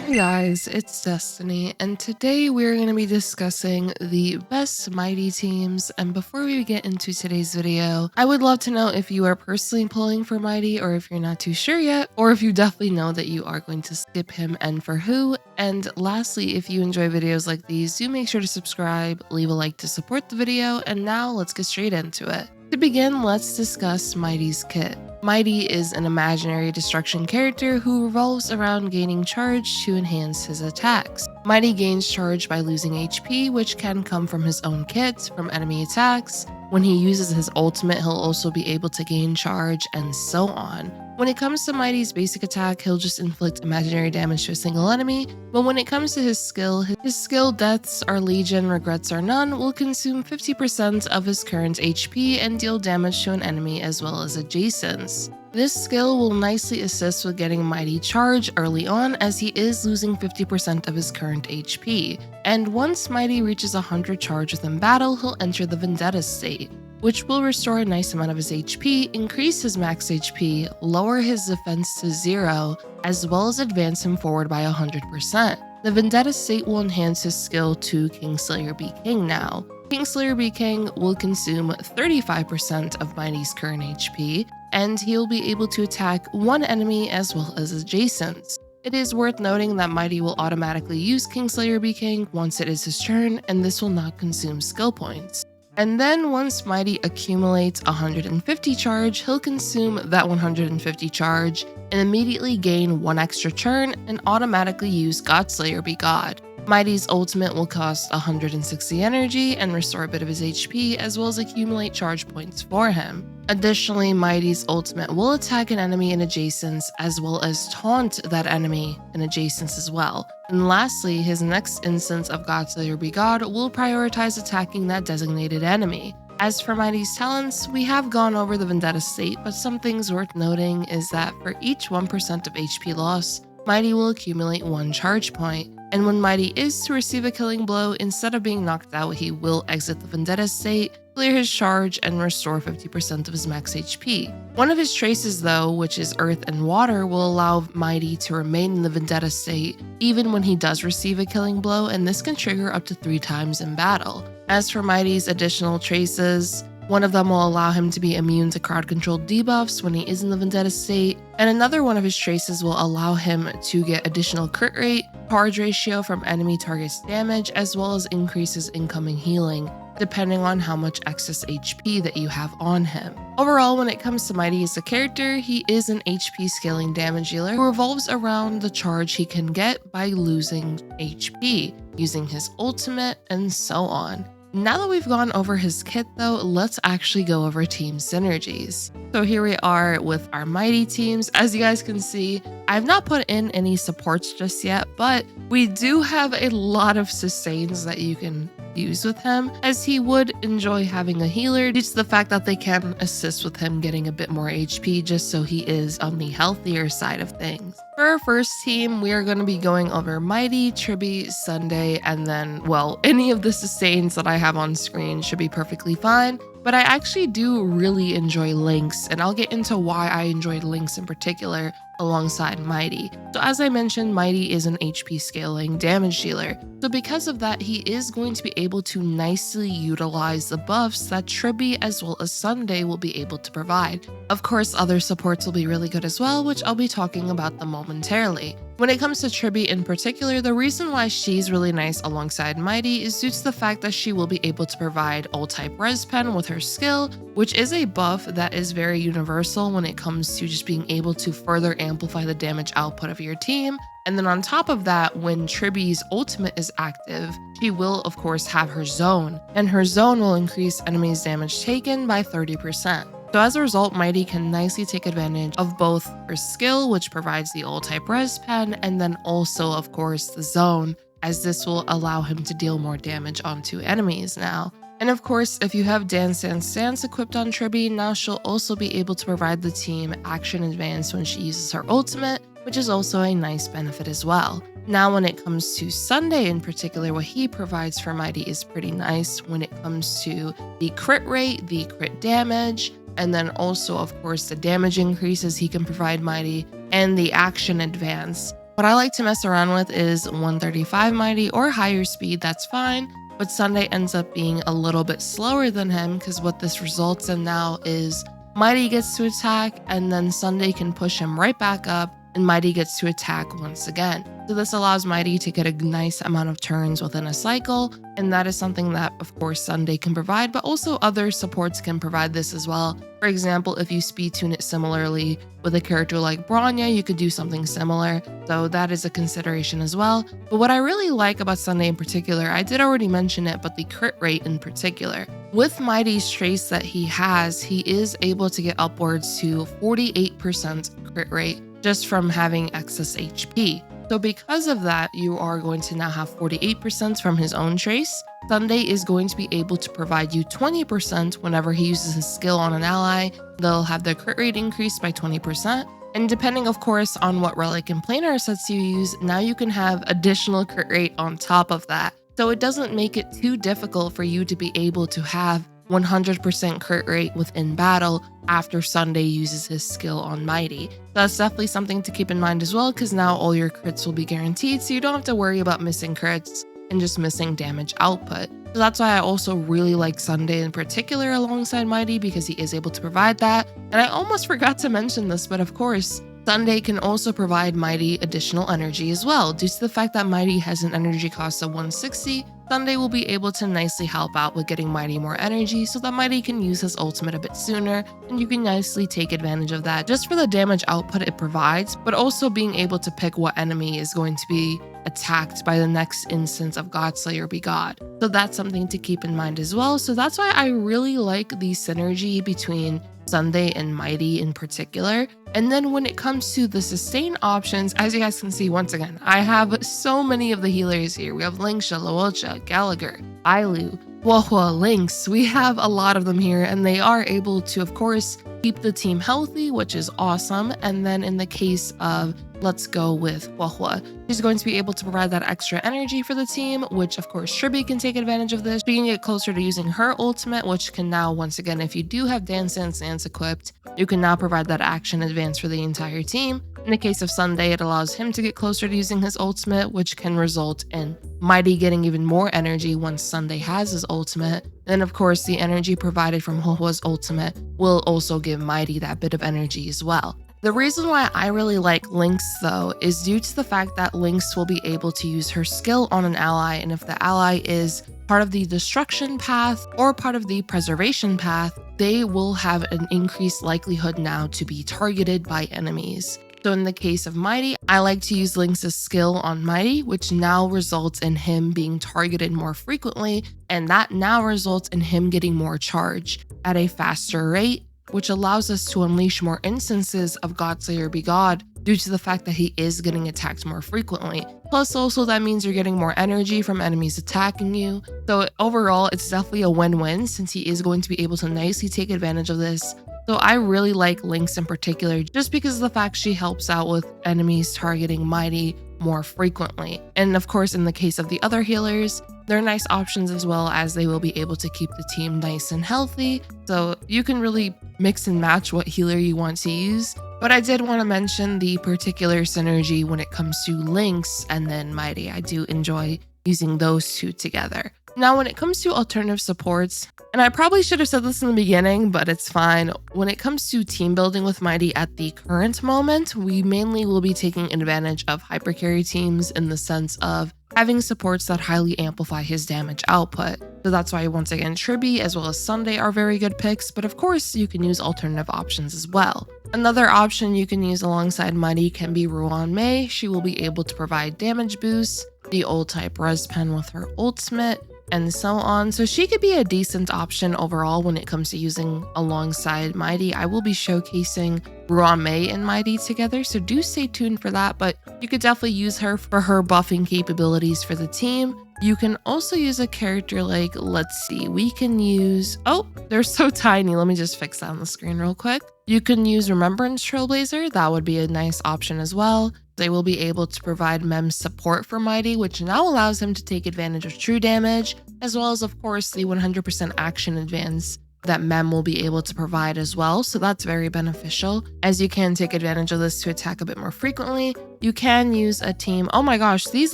Hey guys, it's Destiny, and today we're going to be discussing the best Mydei teams. And before we get into today's video, I would love to know if you are personally pulling for Mydei, or if you're not too sure yet, or if you definitely know that you are going to skip him and for who. And lastly, if you enjoy videos like these, do make sure to subscribe, leave a like to support the video, and now let's get straight into it. To begin, let's discuss Mydei's kit. Mydei is an imaginary destruction character who revolves around gaining charge to enhance his attacks. Mydei gains charge by losing HP, which can come from his own kit, from enemy attacks. When he uses his ultimate, he'll also be able to gain charge, and so on. When it comes to Mydei's basic attack, he'll just inflict imaginary damage to a single enemy, but when it comes to his skill Deaths Are Legion, Regrets Are None will consume 50% of his current HP and deal damage to an enemy as well as adjacents. This skill will nicely assist with getting Mydei charge early on, as he is losing 50% of his current HP, and once Mydei reaches 100 charge within battle, he'll enter the Vendetta state, which will restore a nice amount of his HP, increase his max HP, lower his defense to 0, as well as advance him forward by 100%. The Vendetta state will enhance his skill to Kingslayer Be King now. Kingslayer Be King will consume 35% of Mydei's current HP, and he'll be able to attack one enemy as well as adjacents. It is worth noting that Mydei will automatically use Kingslayer Be King once it is his turn, and this will not consume skill points. And then once Mydei accumulates 150 charge, he'll consume that 150 charge and immediately gain 1 extra turn and automatically use Godslayer Be God. Mydei's ultimate will cost 160 energy and restore a bit of his HP, as well as accumulate charge points for him. Additionally, Mydei's ultimate will attack an enemy in adjacents, as well as taunt that enemy in adjacents as well. And lastly, his next instance of Godslayer Be God will prioritize attacking that designated enemy. As for Mydei's talents, we have gone over the Vendetta state, but some things worth noting is that for each 1% of HP loss, Mydei will accumulate 1 charge point. And when Mydei is to receive a killing blow, instead of being knocked out, he will exit the Vendetta state, clear his charge, and restore 50% of his max HP. One of his traces though, which is Earth and Water, will allow Mydei to remain in the Vendetta state even when he does receive a killing blow, and this can trigger up to 3 times in battle. As for Mydei's additional traces, one of them will allow him to be immune to crowd-controlled debuffs when he is in the Vendetta state, and another one of his traces will allow him to get additional crit rate, charge ratio from enemy targets' damage, as well as increases incoming healing, depending on how much excess HP that you have on him. Overall, when it comes to Mydei as a character, he is an HP scaling damage dealer who revolves around the charge he can get by losing HP, using his ultimate, and so on. Now that we've gone over his kit though, let's actually go over team synergies. So here we are with our Mydei teams. As you guys can see, I've not put in any supports just yet, but we do have a lot of sustains that you can use with him, as he would enjoy having a healer due to the fact that they can assist with him getting a bit more HP, just so he is on the healthier side of things. For our first team, we are going to be going over Mydei, Tribbie, Sunday, and then, well, any of the sustains that I have on screen should be perfectly fine. But I actually do really enjoy Lynx, and I'll get into why I enjoyed Lynx in particular alongside Mydei. So as I mentioned, Mydei is an HP scaling damage dealer. So because of that, he is going to be able to nicely utilize the buffs that Tribbie as well as Sunday will be able to provide. Of course, other supports will be really good as well, which I'll be talking about them momentarily. When it comes to Tribbie in particular, the reason why she's really nice alongside Mydei is due to the fact that she will be able to provide all-type res pen with her skill, which is a buff that is very universal when it comes to just being able to further amplify the damage output of your team. And then on top of that, when Tribbie's ultimate is active, she will of course have her zone, and her zone will increase enemies' damage taken by 30%. So as a result, Mydei can nicely take advantage of both her skill, which provides the all-type res pen, and then also, of course, the zone, as this will allow him to deal more damage onto enemies now. And of course, if you have Dance Dance Dance equipped on Tribbie, now she'll also be able to provide the team action advance when she uses her ultimate, which is also a nice benefit as well. Now when it comes to Sunday in particular, what he provides for Mydei is pretty nice when it comes to the crit rate, the crit damage, and then also, of course, the damage increases he can provide Mydei, and the action advance. What I like to mess around with is 135 Mydei or higher speed, that's fine. But Sunday ends up being a little bit slower than him because what this results in now is Mydei gets to attack and then Sunday can push him right back up and Mydei gets to attack once again. So this allows Mydei to get a nice amount of turns within a cycle, and that is something that of course Sunday can provide, but also other supports can provide this as well. For example, if you speed tune it similarly with a character like Bronya, you could do something similar, so that is a consideration as well. But what I really like about Sunday in particular, I did already mention it, but the crit rate in particular. With Mydei's trace that he has, he is able to get upwards to 48% crit rate just from having excess HP. So because of that, you are going to now have 48% from his own trace. Sunday is going to be able to provide you 20% whenever he uses his skill on an ally. They'll have their crit rate increased by 20%. And depending, of course, on what relic and planar sets you use, now you can have additional crit rate on top of that. So it doesn't make it too difficult for you to be able to have 100% crit rate within battle after Sunday uses his skill on Mydei. That's definitely something to keep in mind as well, because now all your crits will be guaranteed, so you don't have to worry about missing crits and just missing damage output. So that's why I also really like Sunday in particular alongside Mydei, because he is able to provide that. And I almost forgot to mention this, but of course, Sunday can also provide Mydei additional energy as well. Due to the fact that Mydei has an energy cost of 160, Sunday will be able to nicely help out with getting Mydei more energy so that Mydei can use his ultimate a bit sooner, and you can nicely take advantage of that just for the damage output it provides, but also being able to pick what enemy is going to be attacked by the next instance of Godslayer be God. So that's something to keep in mind as well. So that's why I really like the synergy between Sunday and Mydei in particular. And then when it comes to the sustain options, as you guys can see, once again, I have so many of the healers here. We have Lingsha, Luocha, Gallagher, Ailu, Huohuo, Lynx. We have a lot of them here, and they are able to, of course, keep the team healthy, which is awesome. And then in the case of, let's go with Huohuo, she's going to be able to provide that extra energy for the team, which of course Tribbie can take advantage of this. She can get closer to using her ultimate, which can now, once again, if you do have Dance Dance Dance equipped, you can now provide that action advance for the entire team. In the case of Sunday, it allows him to get closer to using his ultimate, which can result in Mydei getting even more energy once Sunday has his ultimate. Then of course, the energy provided from Huohuo's ultimate will also give Mydei that bit of energy as well. The reason why I really like Lynx though is due to the fact that Lynx will be able to use her skill on an ally, and if the ally is part of the destruction path or part of the preservation path, they will have an increased likelihood now to be targeted by enemies. So in the case of Mydei, I like to use Lynx's skill on Mydei, which now results in him being targeted more frequently, and that now results in him getting more charge at a faster rate, which allows us to unleash more instances of Godslayer be God due to the fact that he is getting attacked more frequently. Plus also that means you're getting more energy from enemies attacking you. So overall, it's definitely a win-win since he is going to be able to nicely take advantage of this. So I really like Lynx in particular just because of the fact she helps out with enemies targeting Mydei more frequently. And of course, in the case of the other healers, they're nice options as well, as they will be able to keep the team nice and healthy. So you can really mix and match what healer you want to use. But I did want to mention the particular synergy when it comes to Lynx and then Mydei. I do enjoy using those two together. Now, when it comes to alternative supports, and I probably should have said this in the beginning, but it's fine. When it comes to team building with Mydei at the current moment, we mainly will be taking advantage of hypercarry teams in the sense of having supports that highly amplify his damage output. So that's why, once again, Tribbie as well as Sunday are very good picks, but of course you can use alternative options as well. Another option you can use alongside Mydei can be Ruan-Mei. She will be able to provide damage boosts, the old type res pen with her ultimate, and so on. So she could be a decent option overall when it comes to using alongside Mydei. I will be showcasing Ruan-Mei and Mydei together, so do stay tuned for that, but you could definitely use her for her buffing capabilities for the team. You can also use a character like, let's see, we can use, oh, they're so tiny. Let me just fix that on the screen real quick. You can use Remembrance Trailblazer. That would be a nice option as well. They will be able to provide Mem's support for Mydei, which now allows him to take advantage of true damage, as well as, of course, the 100% action advance that Mem will be able to provide as well. So that's very beneficial, as you can take advantage of this to attack a bit more frequently. you can use a team. Oh my gosh, these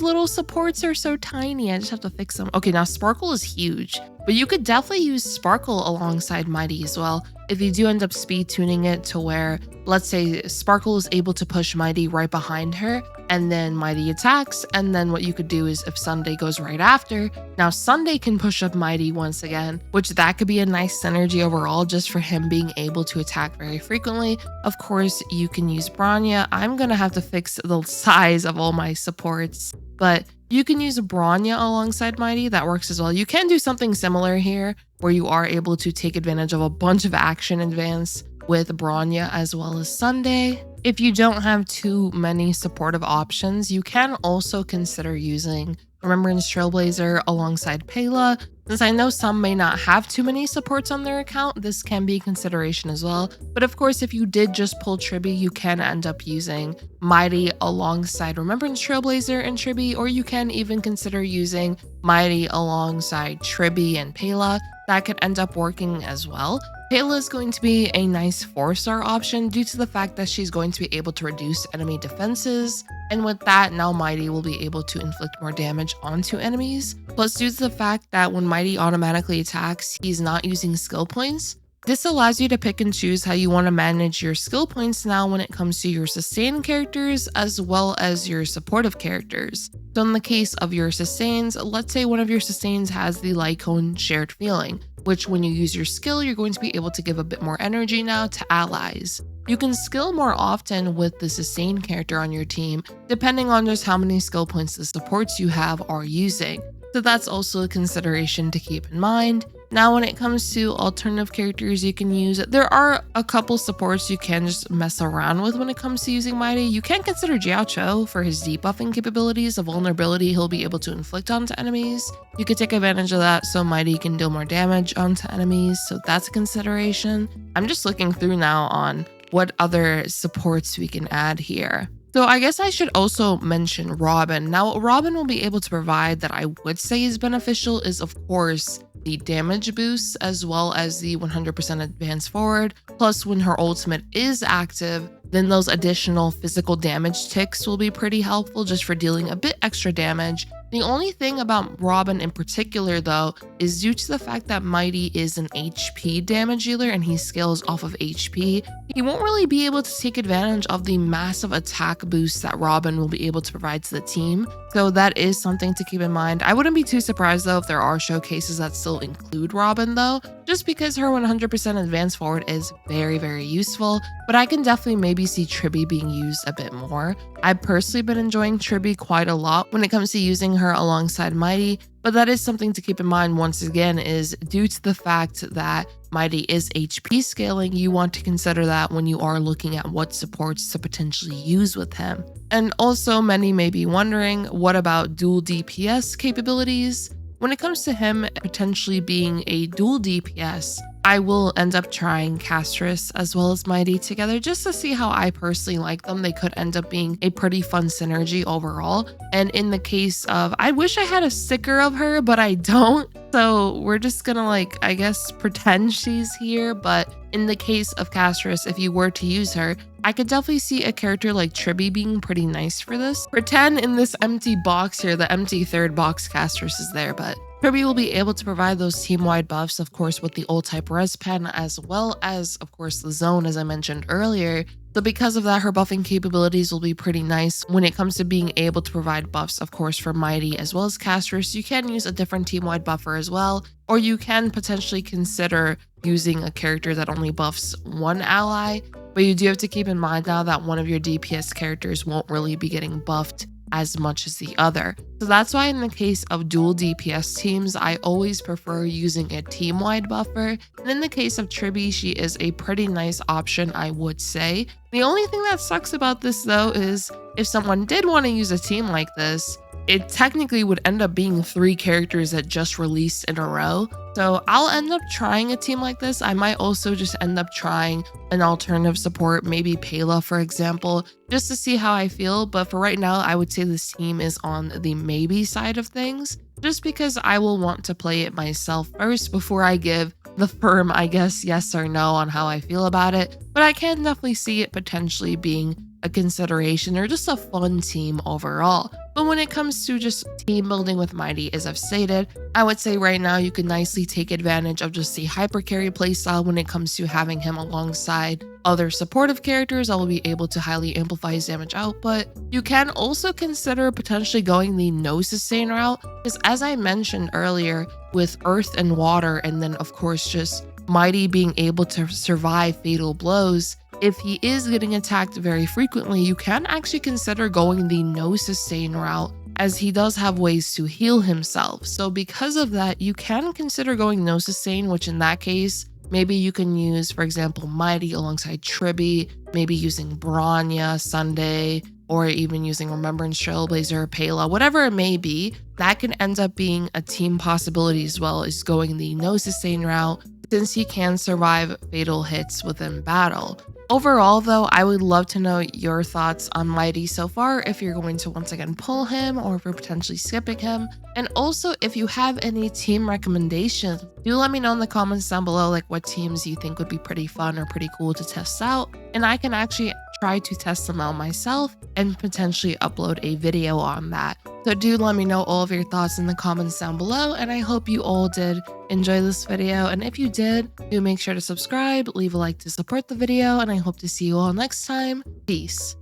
little supports are so tiny. I just have to fix them. Okay, now Sparkle is huge, but you could definitely use Sparkle alongside Mydei as well. If you do end up speed tuning it to where, let's say Sparkle is able to push Mydei right behind her, and then Mydei attacks, and then what you could do is if Sunday goes right after, now Sunday can push up Mydei once again, which that could be a nice synergy overall just for him being able to attack very frequently. Of course, you can use Bronya. I'm gonna have to fix the size of all my supports, but you can use Bronya alongside Mydei. That works as well. You can do something similar here where you are able to take advantage of a bunch of action advance with Bronya as well as Sunday. If you don't have too many supportive options, you can also consider using Remembrance Trailblazer alongside Pela. Since I know some may not have too many supports on their account, this can be a consideration as well. But of course, if you did just pull Tribbie, you can end up using Mydei alongside Remembrance Trailblazer and Tribbie, or you can even consider using Mydei alongside Tribbie and Pela. That could end up working as well. Pela is going to be a nice 4-star option due to the fact that she's going to be able to reduce enemy defenses, and with that, now Mydei will be able to inflict more damage onto enemies. Plus, due to the fact that when Mydei automatically attacks, he's not using skill points, this allows you to pick and choose how you want to manage your skill points now when it comes to your sustain characters as well as your supportive characters. So in the case of your sustains, let's say one of your sustains has the Lycone Shared Feeling, which when you use your skill, you're going to be able to give a bit more energy now to allies. You can skill more often with the sustain character on your team, depending on just how many skill points the supports you have are using. So that's also a consideration to keep in mind. Now, when it comes to alternative characters you can use, there are a couple supports you can just mess around with when it comes to using Mydei. You can consider Jiaoqiu for his debuffing capabilities, a vulnerability he'll be able to inflict onto enemies. You could take advantage of that so Mydei can deal more damage onto enemies, so that's a consideration. I'm just looking through now on what other supports we can add here. So I guess I should also mention Robin. Now, what Robin will be able to provide that I would say is beneficial is, of course, the damage boosts as well as the 100% advance forward. Plus, when her ultimate is active, then those additional physical damage ticks will be pretty helpful just for dealing a bit extra damage. The only thing about Robin in particular, though, is due to the fact that Mydei is an HP damage dealer and he scales off of HP, he won't really be able to take advantage of the massive attack boost that Robin will be able to provide to the team. So that is something to keep in mind. I wouldn't be too surprised, though, if there are showcases that still include Robin, though, just because her 100% advance forward is very, very useful. But I can definitely maybe see Tribbie being used a bit more. I've personally been enjoying Tribbie quite a lot when it comes to using her alongside Mydei, but that is something to keep in mind once again is due to the fact that Mydei is HP scaling, you want to consider that when you are looking at what supports to potentially use with him. And also many may be wondering, what about dual DPS capabilities? When it comes to him potentially being a dual DPS, I will end up trying Castorice as well as Mydei together just to see how I personally like them. They could end up being a pretty fun synergy overall. And in the case of, I wish I had a sticker of her, but I don't. So we're just gonna I guess pretend she's here. But in the case of Castorice, if you were to use her, I could definitely see a character like Tribbie being pretty nice for this. Pretend in this empty box here, the empty third box Castorice is there, but Tribbie will be able to provide those team-wide buffs, of course, with the old-type res pen, as well as, of course, the zone, as I mentioned earlier. So because of that, her buffing capabilities will be pretty nice when it comes to being able to provide buffs, of course, for Mydei as well as Castorice. You can use a different team-wide buffer as well, or you can potentially consider using a character that only buffs one ally, but you do have to keep in mind now that one of your DPS characters won't really be getting buffed as much as the other. So that's why in the case of dual DPS teams, I always prefer using a team-wide buffer. And in the case of Tribbie, she is a pretty nice option, I would say. The only thing that sucks about this, though, is if someone did want to use a team like this, it technically would end up being 3 characters that just released in a row. So I'll end up trying a team like this. I might also just end up trying an alternative support, maybe Pela, for example, just to see how I feel. But for right now, I would say this team is on the maybe side of things, just because I will want to play it myself first before I give the firm, I guess, yes or no on how I feel about it. But I can definitely see it potentially being a consideration or just a fun team overall. But when it comes to just team building with Mydei, as I've stated, I would say right now you can nicely take advantage of just the hyper carry playstyle when it comes to having him alongside other supportive characters that will be able to highly amplify his damage output. You can also consider potentially going the no sustain route, because as I mentioned earlier, with earth and water, and then of course just Mydei being able to survive fatal blows, if he is getting attacked very frequently, you can actually consider going the no sustain route, as he does have ways to heal himself. So because of that, you can consider going no sustain, which in that case, maybe you can use, for example, Mydei alongside Tribbie, maybe using Bronya, Sunday, or even using Remembrance Trailblazer, Pela, whatever it may be. That can end up being a team possibility as well as going the no sustain route, since he can survive fatal hits within battle. Overall though, I would love to know your thoughts on Mydei so far, if you're going to once again pull him or if you're potentially skipping him. And also if you have any team recommendations, do let me know in the comments down below, like what teams you think would be pretty fun or pretty cool to test out. And I can actually try to test them out myself and potentially upload a video on that. So do let me know all of your thoughts in the comments down below, and I hope you all did enjoy this video. And if you did, do make sure to subscribe, leave a like to support the video, and I hope to see you all next time. Peace.